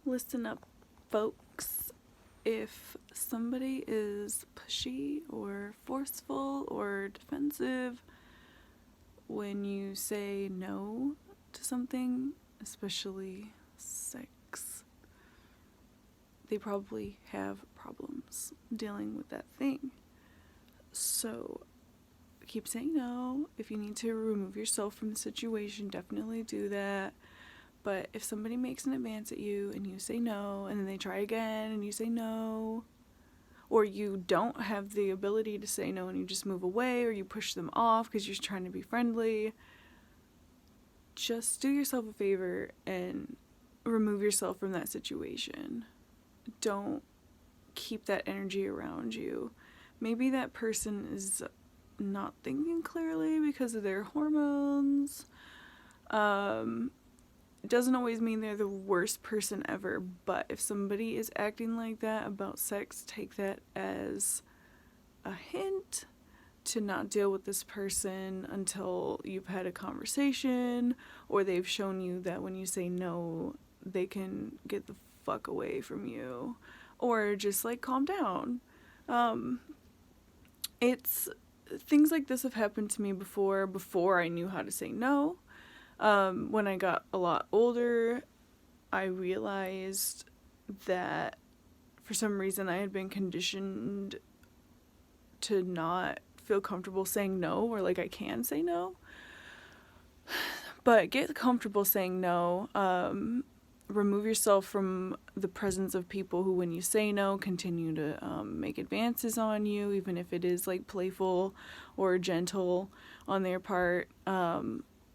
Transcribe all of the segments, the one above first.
Listen up, folks. If somebody is pushy or forceful or defensive when you say no to something, especially sex, they probably have problems dealing with that thing. So keep saying no. If you need to remove yourself from the situation, definitely do that. But if somebody makes an advance at you and you say no, and then they try again and you say no, or you don't have the ability to say no and you just move away, or you push them off because you're trying to be friendly, just do yourself a favor and remove yourself from that situation. Don't keep that energy around you. Maybe that person is not thinking clearly because of their hormones. It doesn't always mean they're the worst person ever, but if somebody is acting like that about sex, take that as a hint to not deal with this person until you've had a conversation, or they've shown you that when you say no, they can get the fuck away from you, or just like calm down. It's things like this have happened to me before I knew how to say no. When I got a lot older, I realized that for some reason I had been conditioned to not feel comfortable saying no, or like I can say no. But get comfortable saying no. Remove yourself from the presence of people who, when you say no, continue to make advances on you, even if it is like playful or gentle on their part.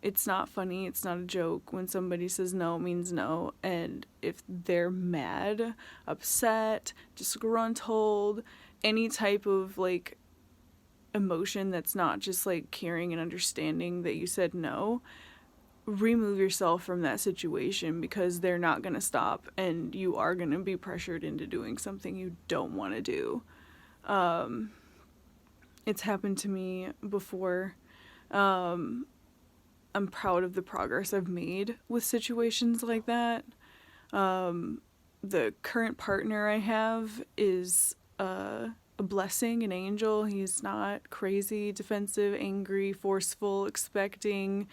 It's not funny, it's not a joke. When somebody says no, it means no. And if they're mad, upset, disgruntled, any type of like emotion that's not just like caring and understanding that you said no, remove yourself from that situation, because they're not going to stop and you are going to be pressured into doing something you don't want to do. It's happened to me before. I'm proud of the progress I've made with situations like that. The current partner I have is a blessing, an angel. He's not crazy, defensive, angry, forceful, expecting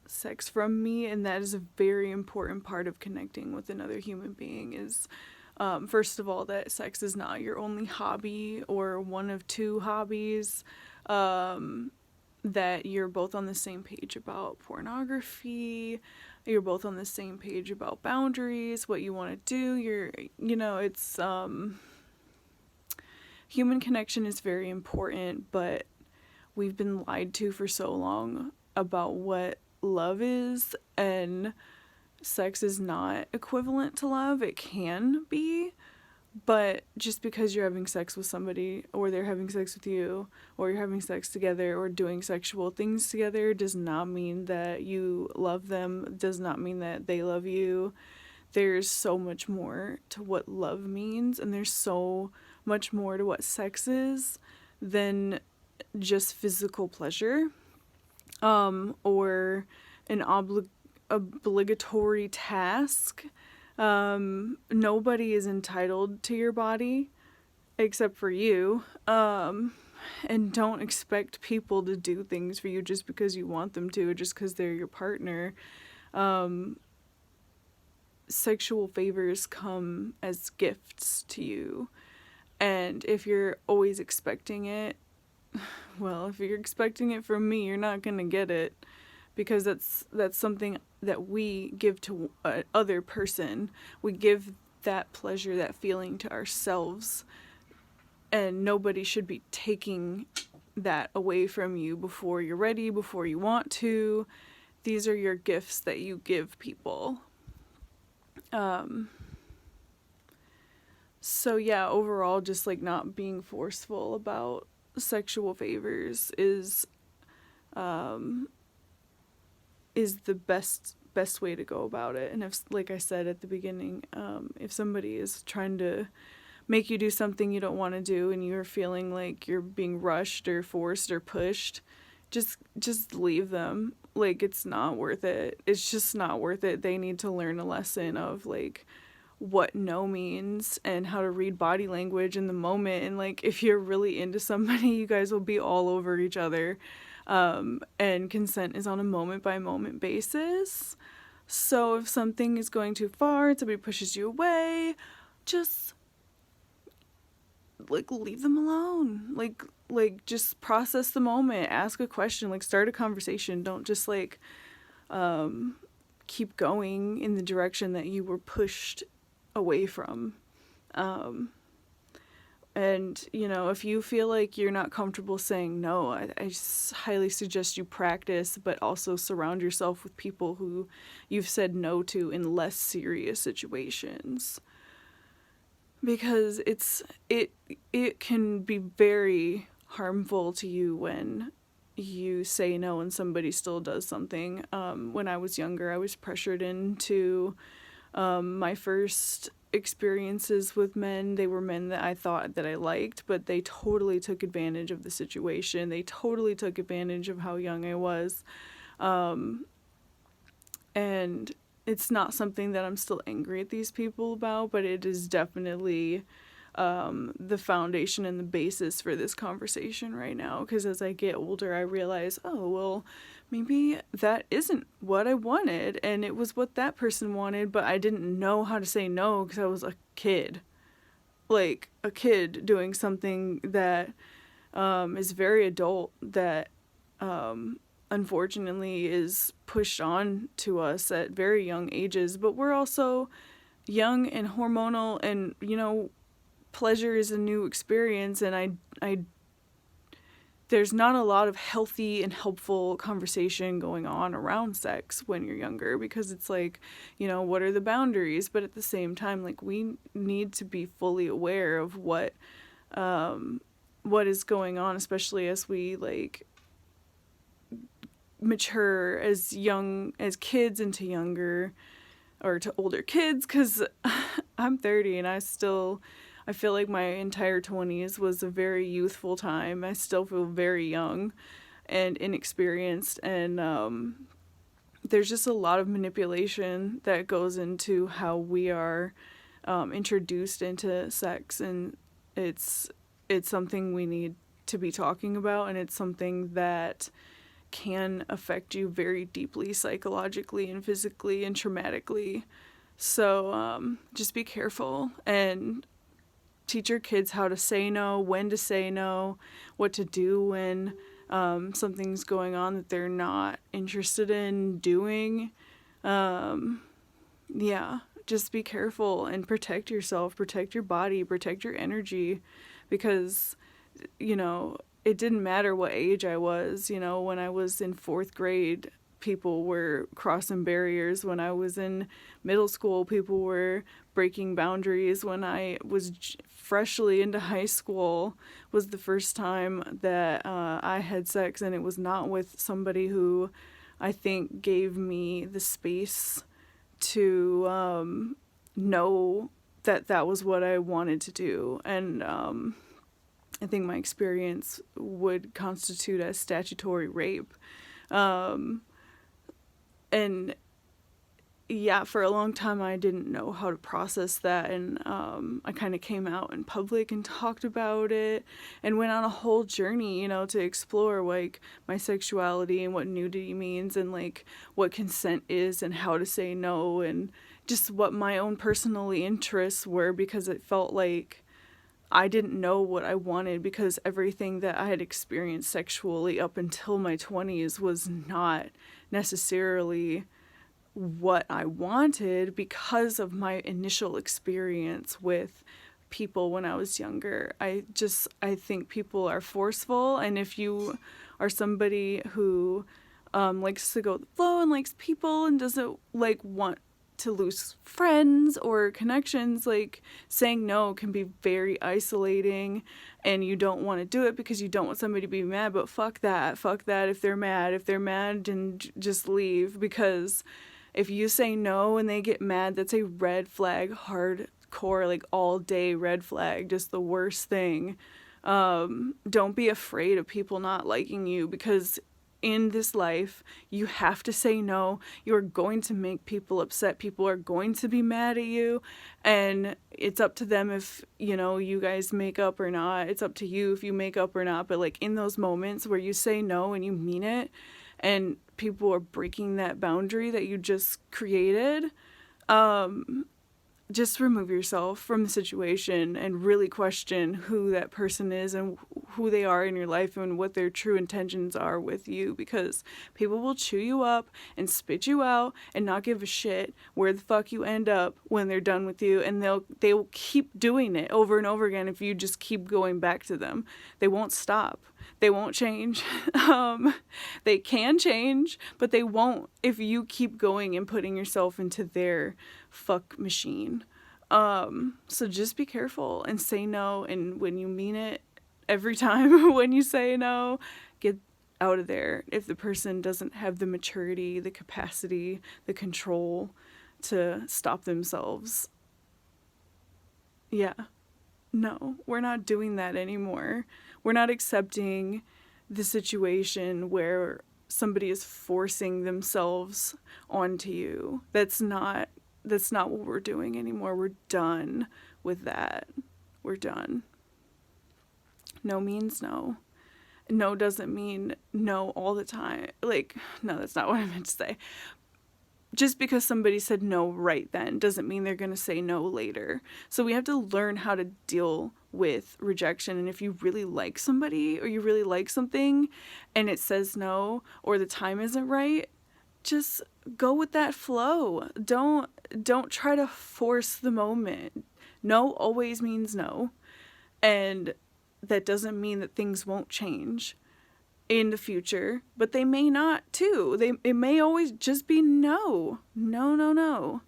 sex from me, and that is a very important part of connecting with another human being. Is first of all, that sex is not your only hobby or one of two hobbies. That you're both on the same page about pornography, you're both on the same page about boundaries, what you want to do. It's human connection is very important, but we've been lied to for so long about what love is, and sex is not equivalent to love. It can be, but just because you're having sex with somebody, or they're having sex with you, or you're having sex together, or doing sexual things together, does not mean that you love them, does not mean that they love you. There's so much more to what love means, and there's so much more to what sex is than just physical pleasure, or an obligatory task. Nobody is entitled to your body except for you. And don't expect people to do things for you just because you want them to, or just because they're your partner. Sexual favors come as gifts to you. And if you're always expecting it, well, if you're expecting it from me, you're not going to get it, because that's something that we give to other person. We give that pleasure, that feeling, to ourselves, and nobody should be taking that away from you before you're ready, before you want to. These are your gifts that you give people. So yeah, overall, just like not being forceful about sexual favors is the best way to go about it. And if, like I said at the beginning, if somebody is trying to make you do something you don't want to do, and you're feeling like you're being rushed or forced or pushed, just leave them. Like, it's not worth it. It's just not worth it. They need to learn a lesson of, like, what no means and how to read body language in the moment. And, like, if you're really into somebody, you guys will be all over each other. And consent is on a moment by moment basis. So if something is going too far and somebody pushes you away, just, like, leave them alone. Like just process the moment, ask a question, like, start a conversation. Don't just, like, keep going in the direction that you were pushed away from. And, you know, if you feel like you're not comfortable saying no, I highly suggest you practice, but also surround yourself with people who you've said no to in less serious situations. Because it can be very harmful to you when you say no and somebody still does something. When I was younger, I was pressured into my first experiences with men. They were men that I thought that I liked, but they totally took advantage of the situation. They totally took advantage of how young I was. And it's not something that I'm still angry at these people about, but it is definitely the foundation and the basis for this conversation right now. Because as I get older, I realize, oh, well, maybe that isn't what I wanted, and it was what that person wanted, but I didn't know how to say no because I was a kid. Like, a kid doing something that is very adult, that unfortunately is pushed on to us at very young ages. But we're also young and hormonal, and, you know, pleasure is a new experience, and I there's not a lot of healthy and helpful conversation going on around sex when you're younger, because it's like, you know, what are the boundaries? But at the same time, like, we need to be fully aware of what is going on, especially as we, like, mature as kids into younger or to older kids, because I'm 30 and I feel like my entire 20s was a very youthful time. I still feel very young and inexperienced, and there's just a lot of manipulation that goes into how we are introduced into sex, and it's something we need to be talking about, and it's something that can affect you very deeply psychologically and physically and traumatically. So just be careful and teach your kids how to say no, when to say no, what to do when something's going on that they're not interested in doing. Yeah, just be careful and protect yourself, protect your body, protect your energy, because, you know, it didn't matter what age I was. You know, when I was in 4th grade, people were crossing barriers. When I was in middle school, people were breaking boundaries. When I was freshly into high school was the first time that I had sex, and it was not with somebody who I think gave me the space to know that that was what I wanted to do. And I think my experience would constitute as statutory rape. And yeah, for a long time I didn't know how to process that, and I kind of came out in public and talked about it and went on a whole journey, you know, to explore, like, my sexuality and what nudity means, and, like, what consent is and how to say no, and just what my own personal interests were, because it felt like I didn't know what I wanted, because everything that I had experienced sexually up until my 20s was not necessarily what I wanted, because of my initial experience with people when I was younger. I think people are forceful, and if you are somebody who likes to go with the flow and likes people and doesn't, like, want to lose friends or connections, like, saying no can be very isolating, and you don't want to do it because you don't want somebody to be mad. But fuck that. If they're mad, then just leave, because if you say no and they get mad, that's a red flag, hardcore, like, all day red flag, just the worst thing. Don't be afraid of people not liking you, because in this life. You have to say no. You are going to make people upset. People are going to be mad at you, and it's up to them if, you know, you guys make up or not. It's up to you if you make up or not. But like in those moments where you say no and you mean it, and people are breaking that boundary that you just created, just remove yourself from the situation and really question who that person is and who they are in your life and what their true intentions are with you, because people will chew you up and spit you out and not give a shit where the fuck you end up when they're done with you, and they will keep doing it over and over again if you just keep going back to them. They won't stop. They won't change. They can change, but they won't if you keep going and putting yourself into their fuck machine. So just be careful and say no, and when you mean it, every time when you say no, get out of there if the person doesn't have the maturity, the capacity, the control to stop themselves. Yeah. No, we're not doing that anymore. We're not accepting the situation where somebody is forcing themselves onto you. That's not what we're doing anymore. We're done with that. We're done. No means no. No doesn't mean no all the time. Like, no, that's not what I meant to say. Just because somebody said no right then doesn't mean they're going to say no later. So we have to learn how to deal with rejection. And if you really like somebody or you really like something and it says no, or the time isn't right, just go with that flow. Don't try to force the moment. No always means no. And that doesn't mean that things won't change in the future, but they may not too. It may always just be no. No.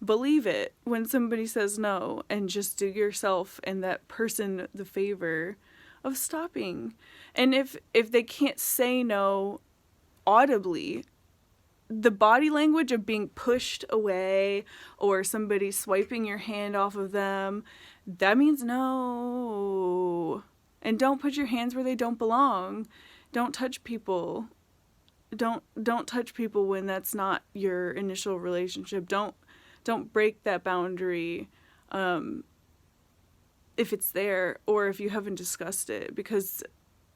Believe it when somebody says no, and just do yourself and that person the favor of stopping. And if they can't say no audibly, the body language of being pushed away or somebody swiping your hand off of them, that means no. And don't put your hands where they don't belong. Don't touch people. Don't touch people when that's not your initial relationship. Don't break that boundary if it's there or if you haven't discussed it, because,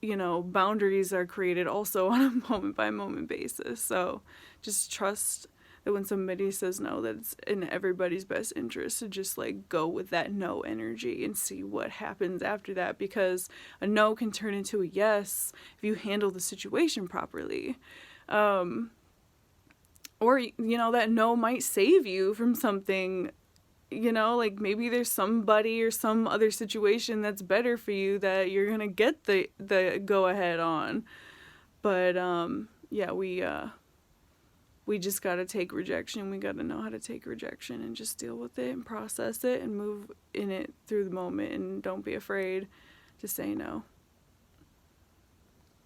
you know, boundaries are created also on a moment by moment basis. So just trust that when somebody says no, that it's in everybody's best interest to just like go with that no energy and see what happens after that, because a no can turn into a yes if you handle the situation properly. Or, you know, that no might save you from something, you know, like maybe there's somebody or some other situation that's better for you that you're gonna get the go ahead on. But yeah, we just got to take rejection. We got to know how to take rejection and just deal with it and process it and move in it through the moment, and don't be afraid to say no.